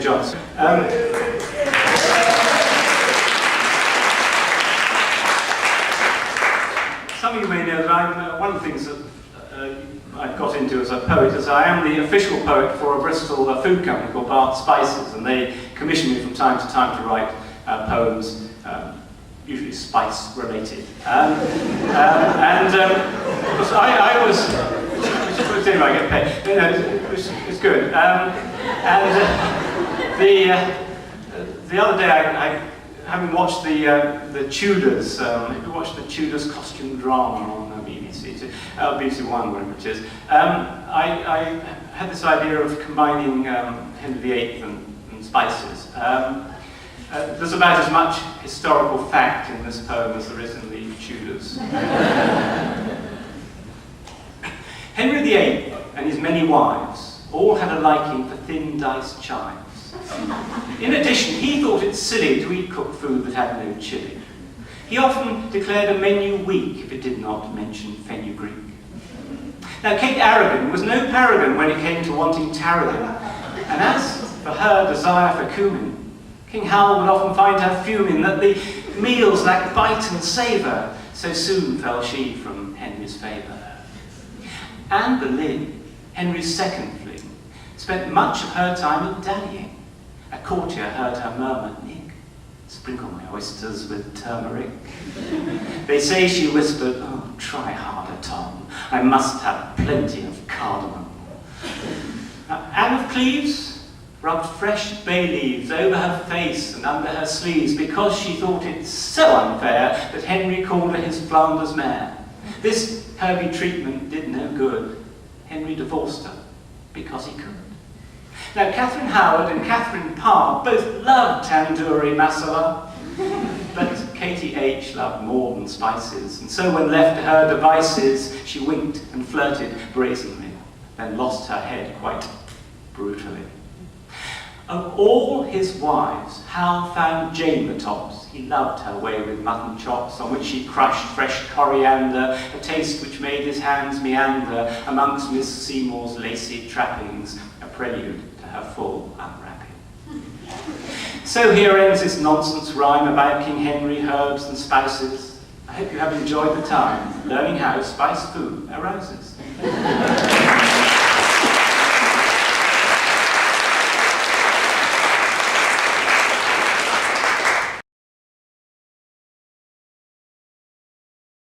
David Johnson. Some of you may know that I'm, one of the things that I got into as a poet is I am the official poet for a Bristol food company called Bart Spices, and they commission me from time to time to write poems, usually spice related. Because I was, anyway, I get paid. You know, it's good. The other day, having watched the Tudors, have you watched the Tudors costume drama on BBC, BBC One, whatever it is, I had this idea of combining Henry VIII and spices. There's about as much historical fact in this poem as there is in the Tudors. Henry VIII and his many wives all had a liking for thin diced chives. In addition, he thought it silly to eat cooked food that had no chili. He often declared a menu weak if it did not mention fenugreek. Now, Kate Arrogin was no paragon when it came to wanting tarragon, and as for her desire for cumin, King Hal would often find her fuming that the meals lacked bite and savour, so soon fell she from Henry's favour. Anne Boleyn, Henry's second fling, spent much of her time in dallying. A courtier heard her murmur, "Nick, sprinkle my oysters with turmeric." They say she whispered, "Oh, try harder, Tom. I must have plenty of cardamom." Anne of Cleves rubbed fresh bay leaves over her face and under her sleeves because she thought it so unfair that Henry called her his Flanders mare. This herby treatment did no good. Henry divorced her because he could. Now, Catherine Howard and Catherine Parr both loved tandoori masala, but Katie H. loved more than spices, and so when left to her devices, she winked and flirted brazenly, then lost her head quite brutally. Of all his wives, Hal found Jane the tops. He loved her way with mutton chops, on which she crushed fresh coriander, a taste which made his hands meander amongst Miss Seymour's lacy trappings, a prelude to her full unwrapping. So here ends this nonsense rhyme about King Henry, herbs and spices. I hope you have enjoyed the time learning how spiced food arises.